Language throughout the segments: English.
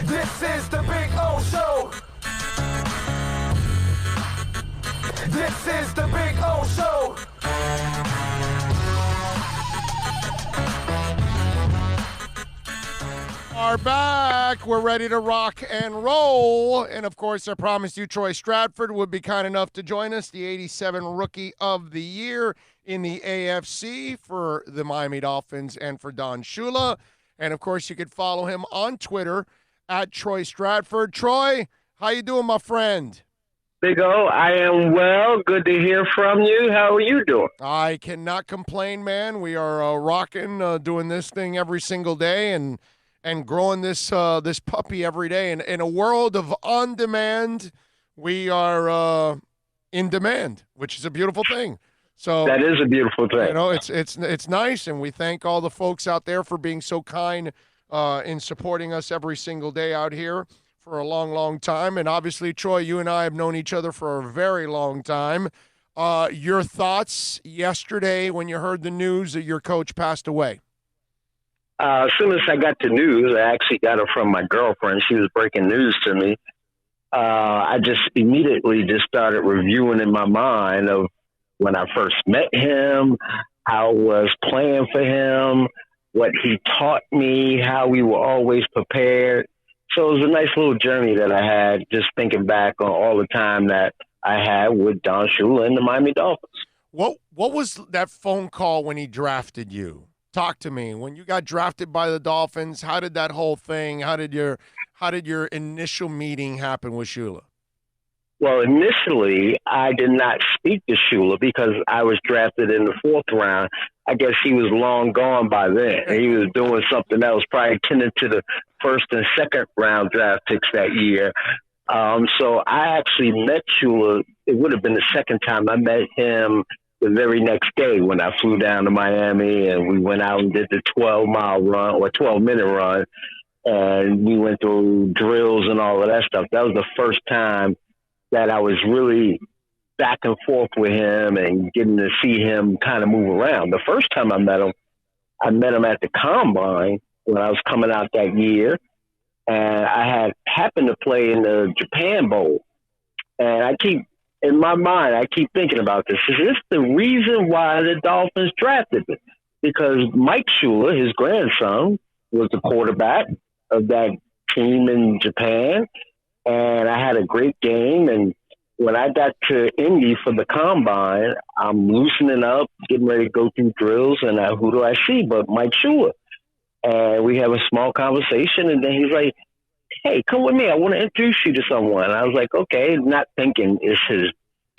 This is the Big O Show. This is the Big O Show. Are back. We're ready to rock and roll. And of course, I promised you Troy Stratford would be kind enough to join us, the 87 Rookie of the Year in the AFC for the Miami Dolphins and for Don Shula. And of course, you could follow him on Twitter at Troy Stratford. Troy, how you doing, my friend? Big O, I am well. Good to hear from you. How are you doing? I cannot complain, man. We are rocking, doing this thing every single day and growing this this puppy every day. And in a world of on demand, we are in demand, which is a beautiful thing. So that is a beautiful thing. You know, it's nice, and we thank all the folks out there for being so kind in supporting us every single day out here for a long, long time. And obviously, Troy, you and I have known each other for a very long time. Your thoughts yesterday when you heard the news that your coach passed away? As soon as I got the news, I actually got it from my girlfriend. She was breaking news to me. I just immediately just started reviewing in my mind of when I first met him, how I was playing for him, what he taught me, how we were always prepared. So it was a nice little journey that I had, just thinking back on all the time that I had with Don Shula and the Miami Dolphins. What was that phone call when he drafted you? Talk to me. When you got drafted by the Dolphins, how did that whole thing, how did your initial meeting happen with Shula? Well, initially, I did not speak to Shula because I was drafted in the 4th round. I guess he was long gone by then. He was doing something else, probably tending to the 1st and 2nd round draft picks that year. So I actually met Shula. It would have been the second time I met him the very next day when I flew down to Miami and we went out and did the 12-mile run or 12-minute run. And we went through drills and all of that stuff. That was the first time that I was really back and forth with him and getting to see him kind of move around. The first time I met him at the Combine when I was coming out that year. And I had happened to play in the Japan Bowl. And in my mind, I keep thinking about this. Is this the reason why the Dolphins drafted me? Because Mike Shula, his grandson, was the quarterback of that team in Japan. And I had a great game. And when I got to Indy for the Combine, I'm loosening up, getting ready to go through drills. And who do I see but Mike Shula? And we have a small conversation. And then he's like, hey, come with me. I want to introduce you to someone. And I was like, okay, not thinking it's his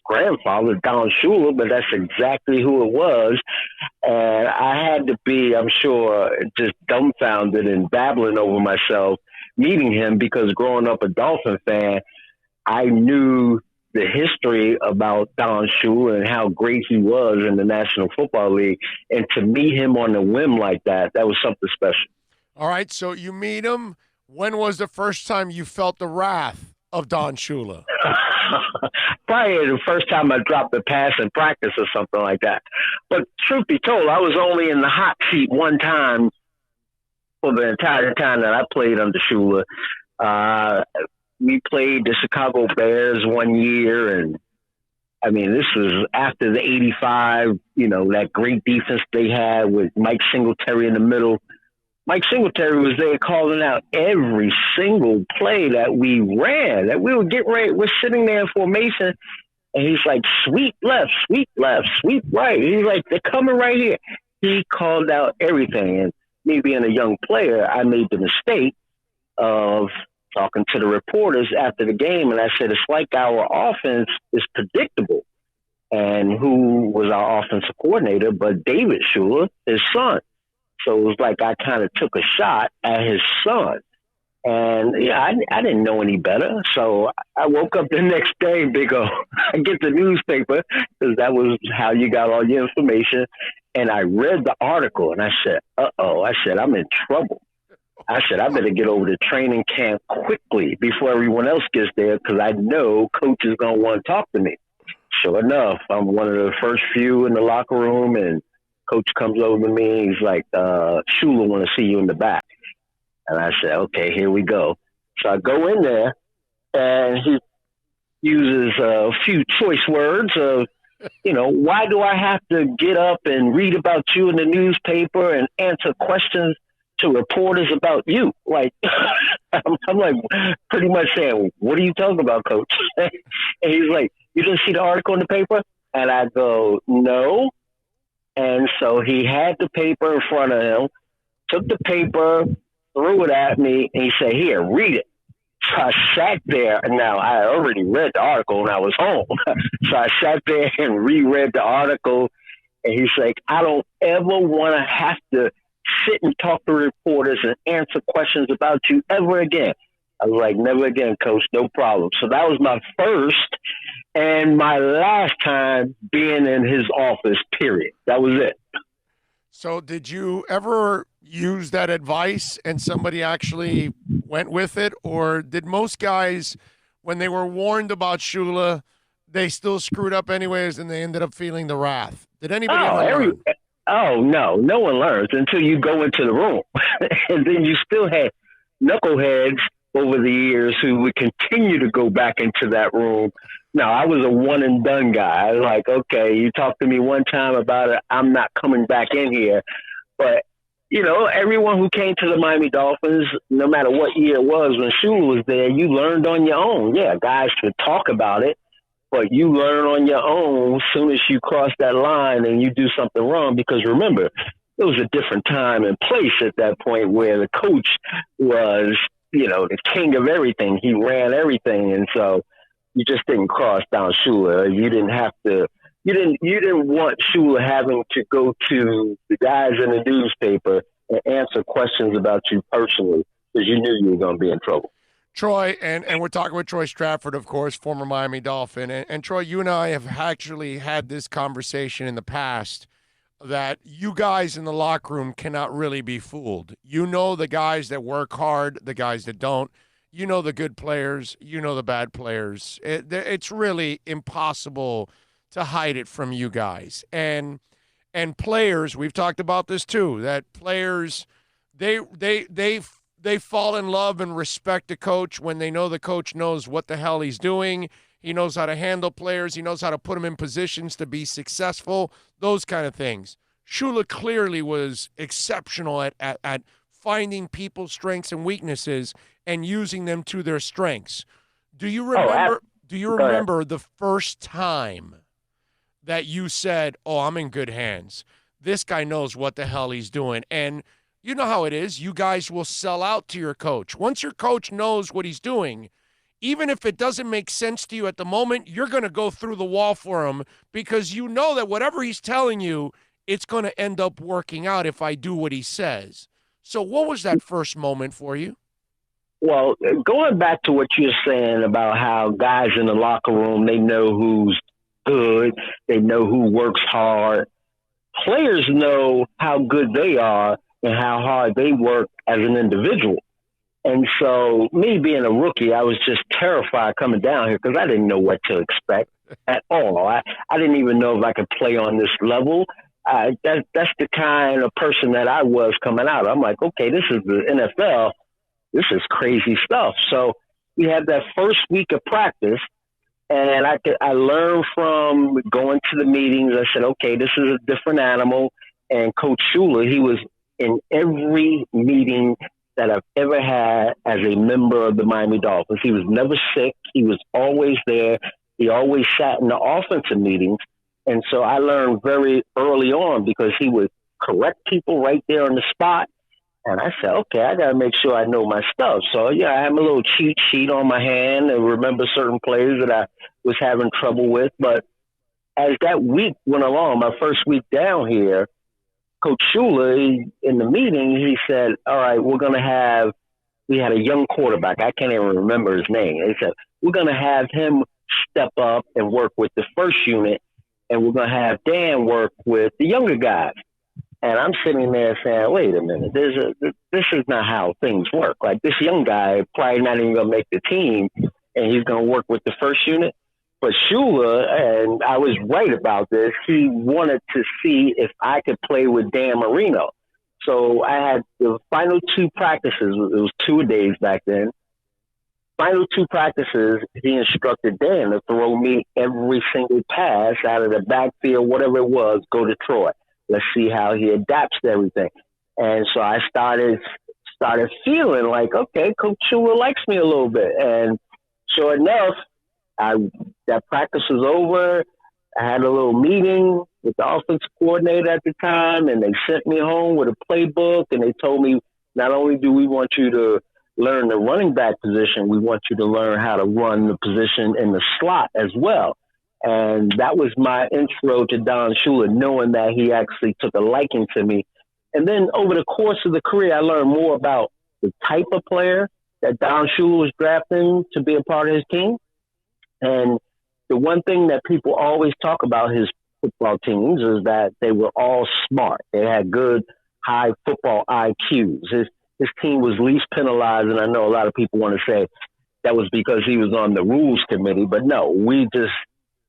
grandfather, Don Shula, but that's exactly who it was. And I had to be, I'm sure, just dumbfounded and babbling over myself meeting him because growing up a Dolphin fan, I knew the history about Don Shula and how great he was in the National Football League. And to meet him on a whim like that, that was something special. All right, so you meet him. When was the first time you felt the wrath of Don Shula? Probably the first time I dropped a pass in practice or something like that. But truth be told, I was only in the hot seat one time for the entire time that I played under Shula. We played the Chicago Bears one year, and I mean, this was after the 85, that great defense they had with Mike Singletary in the middle. Mike Singletary was there calling out every single play that we ran, that we would get ready. We're sitting there in formation, and he's like, sweep left, sweep right. He's like, they're coming right here. He called out everything. And me being a young player, I made the mistake of talking to the reporters after the game, and I said, it's like our offense is predictable. And who was our offensive coordinator but David Shula, his son. So it was like I kind of took a shot at his son. And I didn't know any better. So I woke up the next day, Big O. I get the newspaper because that was how you got all your information. And I read the article and I said, uh-oh. I said, I'm in trouble. I said, I better get over to training camp quickly before everyone else gets there because I know coach is going to want to talk to me. Sure enough, I'm one of the first few in the locker room, and coach comes over to me. He's like, Shula want to see you in the back. And I said, okay, here we go. So I go in there, and he uses a few choice words of, why do I have to get up and read about you in the newspaper and answer questions to reporters about you? Like, I'm like pretty much saying, what are you talking about, coach? And he's like, you didn't see the article in the paper? And I go, no. And so he had the paper in front of him, took the paper, threw it at me, and he said, here, read it. So I sat there. Now, I already read the article when I was home. So I sat there and reread the article, and he's like, I don't ever want to have to sit and talk to reporters and answer questions about you ever again. I was like, never again, coach, no problem. So that was my first and my last time being in his office, period. That was it. So did you ever use that advice and somebody actually went with it? Or did most guys, when they were warned about Shula, they still screwed up anyways and they ended up feeling the wrath? Did anybody ever learn? Oh, no one learns until you go into the room. And then you still had knuckleheads over the years who would continue to go back into that room. Now, I was a one and done guy. I was like, okay, you talked to me one time about it, I'm not coming back in here. But, everyone who came to the Miami Dolphins, no matter what year it was, when Shula was there, you learned on your own. Yeah, guys could talk about it, but you learn on your own as soon as you cross that line and you do something wrong. Because remember, it was a different time and place at that point where the coach was, the king of everything. He ran everything. And so you just didn't cross down Shula. You didn't have to, you didn't want Shula having to go to the guys in the newspaper and answer questions about you personally, because you knew you were going to be in trouble. Troy, and we're talking with Troy Stratford, of course, former Miami Dolphin. And Troy, you and I have actually had this conversation in the past that you guys in the locker room cannot really be fooled. You know the guys that work hard, the guys that don't. You know the good players. You know the bad players. It's really impossible to hide it from you guys. And players, we've talked about this too, that players, they fall in love and respect the coach when they know the coach knows what the hell he's doing. He knows how to handle players. He knows how to put them in positions to be successful, those kind of things. Shula clearly was exceptional at finding people's strengths and weaknesses and using them to their strengths. Do you remember the first time that you said, oh, I'm in good hands? This guy knows what the hell he's doing. And you know how it is. You guys will sell out to your coach. Once your coach knows what he's doing, even if it doesn't make sense to you at the moment, you're going to go through the wall for him because you know that whatever he's telling you, it's going to end up working out if I do what he says. So what was that first moment for you? Well, going back to what you're saying about how guys in the locker room, they know who's good, they know who works hard. Players know how good they are and how hard they work as an individual. And so me being a rookie, I was just terrified coming down here because I didn't know what to expect at all. I didn't even know if I could play on this level. That's the kind of person that I was coming out. I'm like, okay, this is the NFL. This is crazy stuff. So we had that first week of practice, and I learned from going to the meetings. I said, okay, this is a different animal. And Coach Shula, he was in every meeting that I've ever had as a member of the Miami Dolphins. He was never sick. He was always there. He always sat in the offensive meetings. And so I learned very early on because he would correct people right there on the spot. And I said, okay, I got to make sure I know my stuff. So, yeah, I have a little cheat sheet on my hand and remember certain plays that I was having trouble with. But as that week went along, my first week down here, Coach Shula, in the meeting, he said, all right, we had a young quarterback. I can't even remember his name. He said, we're going to have him step up and work with the first unit, and we're going to have Dan work with the younger guys. And I'm sitting there saying, wait a minute, this is not how things work. Like, this young guy probably not even going to make the team, and he's going to work with the first unit. But Shula, and I was right about this, he wanted to see if I could play with Dan Marino. So I had the final two practices. It was 2 days back then. final 2 practices, he instructed Dan to throw me every single pass out of the backfield, whatever it was, go to Troy. Let's see how he adapts to everything. And so I started feeling like, okay, Coach Shula likes me a little bit. And sure enough, that practice was over. I had a little meeting with the offensive coordinator at the time, and they sent me home with a playbook, and they told me, not only do we want you to learn the running back position, we want you to learn how to run the position in the slot as well. And that was my intro to Don Shula, knowing that he actually took a liking to me. And then over the course of the career, I learned more about the type of player that Don Shula was drafting to be a part of his team. And the one thing that people always talk about his football teams is that they were all smart. They had good, high football IQs. His team was least penalized, and I know a lot of people want to say that was because he was on the rules committee, but no,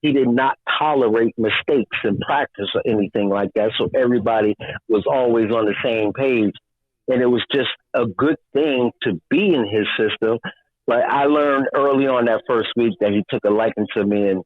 he did not tolerate mistakes in practice or anything like that, so everybody was always on the same page, and it was just a good thing to be in his system. But I learned early on that first week that he took a liking to me, and,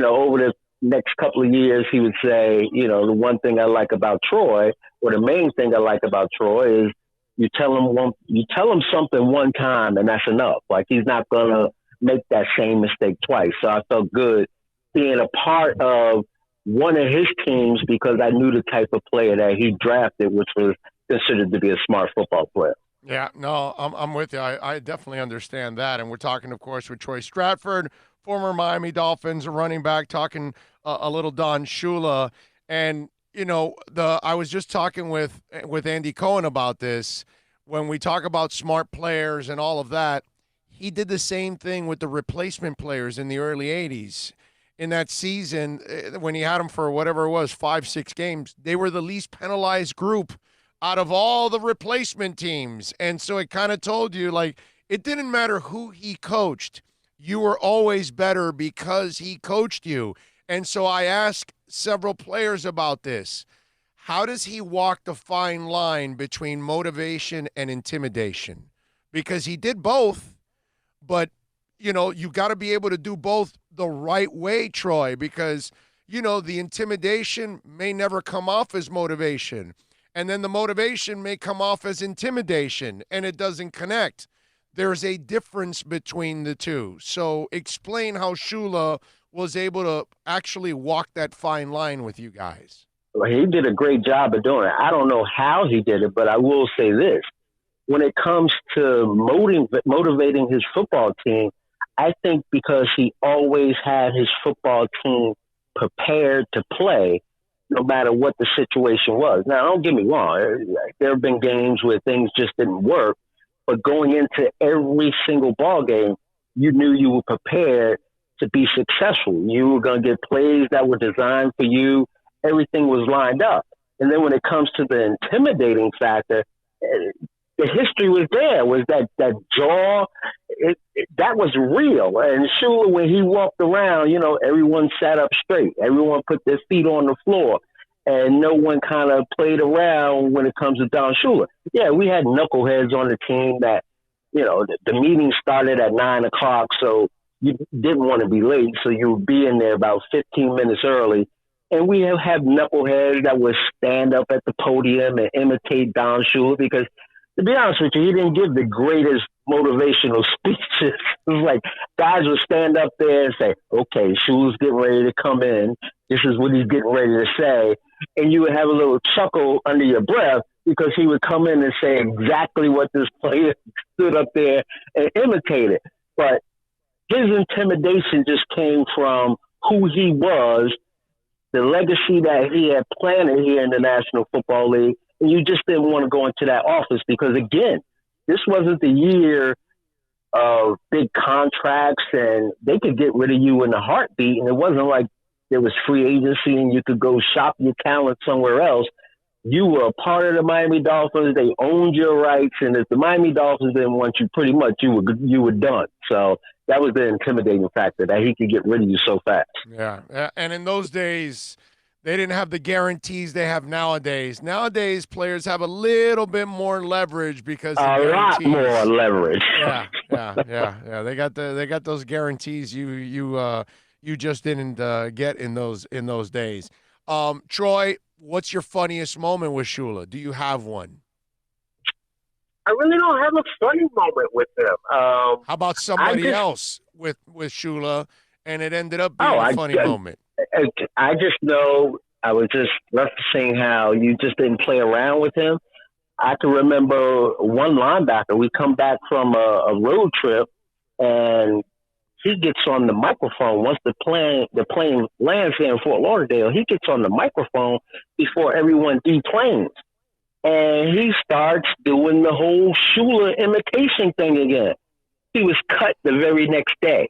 over the next couple of years, he would say, the one thing I like about Troy, or the main thing I like about Troy is you tell him something one time and that's enough. Like, he's not going to make that same mistake twice. So I felt good being a part of one of his teams because I knew the type of player that he drafted, which was considered to be a smart football player. Yeah, no, I'm with you. I definitely understand that. And we're talking, of course, with Troy Stratford, former Miami Dolphins running back, talking a little Don Shula. And, I was just talking with Andy Cohen about this. When we talk about smart players and all of that, he did the same thing with the replacement players in the early 80s. In that season, when he had them for whatever it was, 5-6 games, they were the least penalized group out of all the replacement teams. And so it kind of told you, like, it didn't matter who he coached. You were always better because he coached you. And so I asked several players about this. How does he walk the fine line between motivation and intimidation? Because he did both, but, you got to be able to do both the right way, Troy, because, the intimidation may never come off as motivation. And then the motivation may come off as intimidation, and it doesn't connect. There's a difference between the two. So explain how Shula was able to actually walk that fine line with you guys. Well, he did a great job of doing it. I don't know how he did it, but I will say this. When it comes to motivating his football team, I think because he always had his football team prepared to play, no matter what the situation was. Now, don't get me wrong. There have been games where things just didn't work, but going into every single ball game, you knew you were prepared to be successful. You were going to get plays that were designed for you. Everything was lined up. And then when it comes to the intimidating factor, the history was there, was that jaw, that was real. And Shula, when he walked around, everyone sat up straight. Everyone put their feet on the floor. And no one kind of played around when it comes to Don Shula. Yeah, we had knuckleheads on the team that, the meeting started at 9 o'clock, so you didn't want to be late. So you would be in there about 15 minutes early. And we have had knuckleheads that would stand up at the podium and imitate Don Shula because, to be honest with you, he didn't give the greatest motivational speeches. It was like guys would stand up there and say, okay, Shula's getting ready to come in. This is what he's getting ready to say. And you would have a little chuckle under your breath because he would come in and say exactly what this player stood up there and imitated. But his intimidation just came from who he was, the legacy that he had planted here in the National Football League. And you just didn't want to go into that office because, again, this wasn't the year of big contracts and they could get rid of you in a heartbeat. And it wasn't like there was free agency and you could go shop your talent somewhere else. You were a part of the Miami Dolphins. They owned your rights. And if the Miami Dolphins didn't want you, pretty much you were done. So that was the intimidating factor, that he could get rid of you so fast. Yeah. And in those days, They didn't have the guarantees they have nowadays. Nowadays, players have a little bit more leverage because of A lot guarantees. more leverage. Yeah. They got those guarantees you just didn't get in those days. Troy, what's your funniest moment with Shula? Do you have one? I really don't have a funny moment with him. How about somebody else with Shula, and it ended up being a funny moment? I just know I was just referencing how you just didn't play around with him. I can remember one linebacker. We come back from a road trip, and he gets on the microphone once the plane lands here in Fort Lauderdale. He gets on the microphone before everyone deplanes, and he starts doing the whole Shula imitation thing again. He was cut the very next day.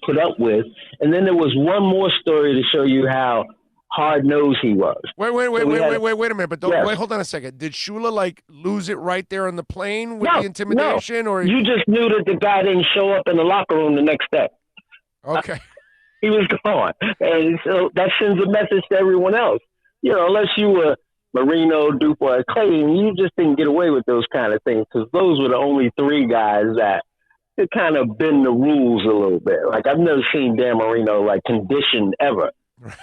Put up with. And then there was one more story to show you how hard-nosed he was. Wait a minute. But wait, hold on a second. Did Shula, lose it right there on the plane with the intimidation? No. Or you just knew that the guy didn't show up in the locker room the next day. Okay. He was gone. And so that sends a message to everyone else. Unless you were Marino, Dubois, Clayton, you just didn't get away with those kind of things because those were the only three guys that could kind of bend the rules a little bit. I've never seen Dan Marino conditioned ever.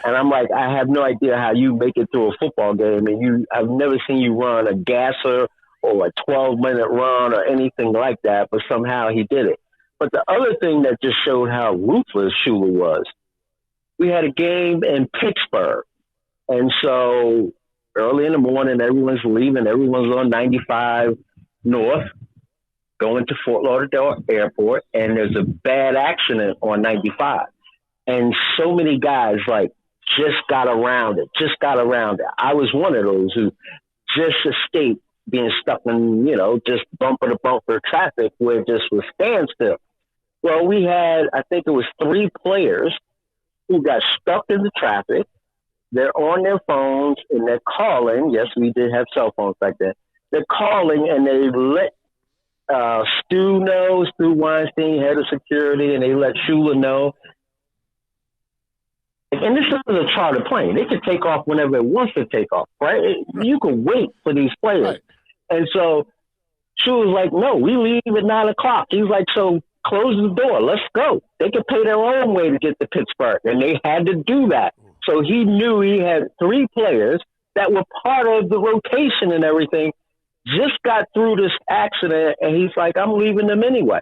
And I'm like, I have no idea how you make it through a football game. And I've never seen you run a gasser or a 12-minute run or anything like that, but somehow he did it. But the other thing that just showed how ruthless Shula was, we had a game in Pittsburgh. And so early in the morning, everyone's leaving. Everyone's on 95 North, going to Fort Lauderdale Airport, and there's a bad accident on 95. And so many guys, just got around it. I was one of those who just escaped being stuck in, just bumper-to-bumper traffic where it just was standstill. Well, we had, I think it was 3 players who got stuck in the traffic. They're on their phones, and they're calling. Yes, we did have cell phones back then. They're calling, and they let Stu Weinstein, head of security, and they let Shula know. And this is a charter plane. They can take off whenever it wants to take off, right? You can wait for these players. Right. And so Shula's like, no, we leave at 9 o'clock. He's like, so close the door. Let's go. They can pay their own way to get to Pittsburgh. And they had to do that. So he knew he had 3 players that were part of the rotation and everything, just got through this accident, and he's like, I'm leaving them anyway.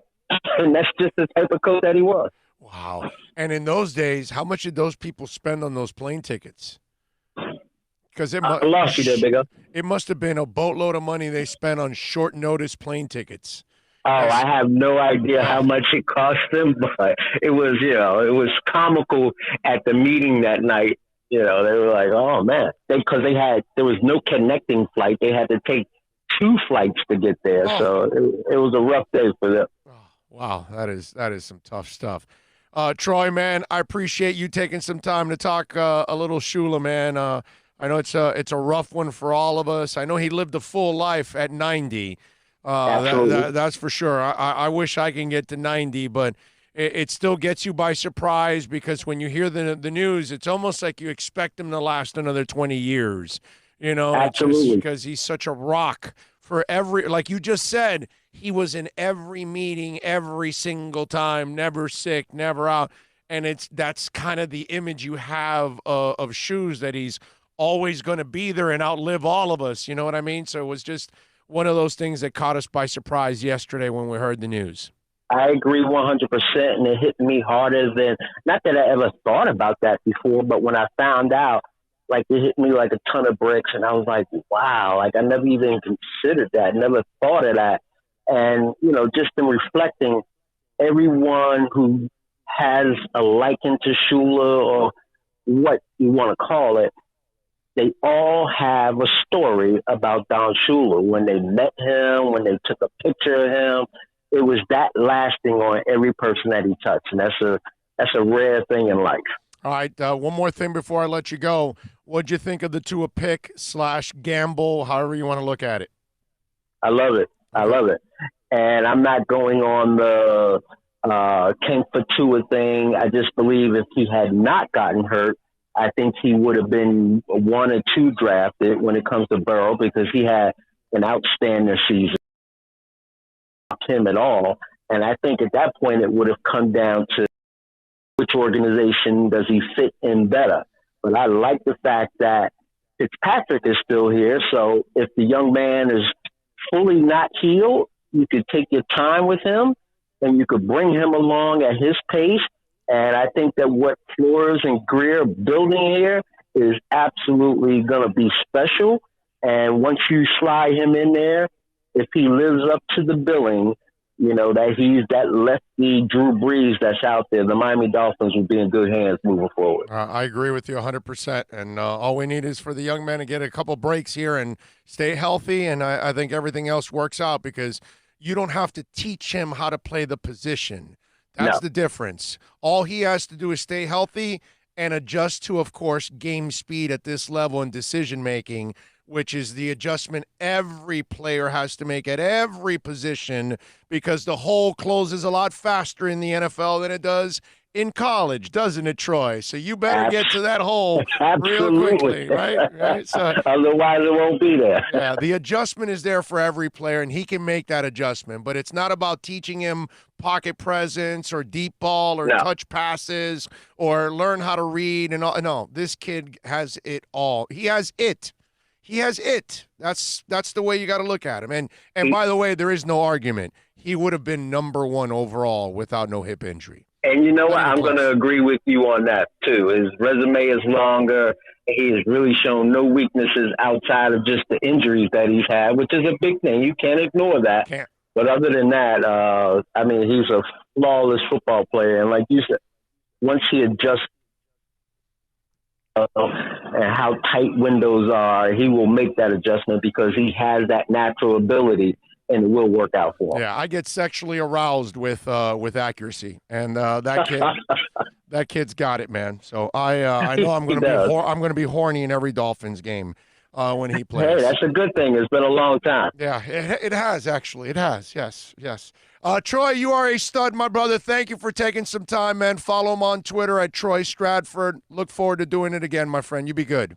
And that's just the type of coach that he was. Wow. And in those days, how much did those people spend on those plane tickets? Because I lost you there, Biggo. It must have been a boatload of money they spent on short notice plane tickets. I have no idea how much it cost them, but it was, it was comical at the meeting that night. They were like, oh man, because there was no connecting flight. They had to take 2 flights to get there. Oh. So it was a rough day for them. Oh, wow. That is some tough stuff. Troy, man, I appreciate you taking some time to talk a little Shula, man. I know it's a rough one for all of us. I know he lived a full life at 90. That's for sure. I wish I can get to 90, but it still gets you by surprise because when you hear the news, it's almost like you expect him to last another 20 years. Absolutely. Because he's such a rock for like you just said, he was in every meeting, every single time, never sick, never out. And that's kind of the image you have of Shoes, that he's always going to be there and outlive all of us. You know what I mean? So it was just one of those things that caught us by surprise yesterday when we heard the news. I agree 100%, and it hit me harder than, not that I ever thought about that before, but when I found out, it hit me like a ton of bricks, and I was like, wow, I never even considered that, never thought of that. And, just in reflecting, everyone who has a liking to Shula or what you want to call it, they all have a story about Don Shula. When they met him, when they took a picture of him, it was that lasting on every person that he touched. And that's a rare thing in life. All right, one more thing before I let you go. What'd you think of the Tua pick / gamble, however you want to look at it? I love it. I love it. And I'm not going on King Fatua thing. I just believe if he had not gotten hurt, I think he would have been 1 or 2 drafted when it comes to Burrow because he had an outstanding season. Him at all. And I think at that point it would have come down to which organization does he fit in better. But I like the fact that Fitzpatrick is still here. So if the young man is fully not healed, you could take your time with him and you could bring him along at his pace. And I think that what Flores and Greer are building here is absolutely going to be special. And once you slide him in there, if he lives up to the billing, you know, that he's that lefty Drew Brees that's out there, the Miami Dolphins will be in good hands moving forward. I agree with you 100%. And all we need is for the young man to get a couple breaks here and stay healthy. And I think everything else works out because you don't have to teach him how to play the position. That's the difference. All he has to do is stay healthy and adjust to, of course, game speed at this level and decision-making, which is the adjustment every player has to make at every position because the hole closes a lot faster in the NFL than it does in college, doesn't it, Troy? So you better get to that hole real quickly, right? So, otherwise it won't be there. Yeah, the adjustment is there for every player, and he can make that adjustment. But it's not about teaching him pocket presence or deep ball or touch passes or learn how to read and all. No, this kid has it all. He has it. He has it. That's the way you got to look at him. And by the way, there is no argument. He would have been number 1 overall without no hip injury. And you know what? I'm going to agree with you on that, too. His resume is longer. He has really shown no weaknesses outside of just the injuries that he's had, which is a big thing. You can't ignore that. Can't. But other than that, I mean, he's a flawless football player. And like you said, once he adjusts and how tight windows are, he will make that adjustment because he has that natural ability. And it will work out for him. Yeah, I get sexually aroused with accuracy, and that kid's got it, man. So I know I'm going to be horny in every Dolphins game when he plays. Hey, that's a good thing. It's been a long time. Yeah, it has actually. It has. Yes. Troy, you are a stud, my brother. Thank you for taking some time, man. Follow him on Twitter at Troy Stratford. Look forward to doing it again, my friend. You be good.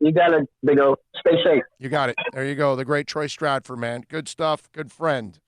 You got it, Big O. Stay safe. You got it. There you go. The great Troy Stratford, man. Good stuff. Good friend.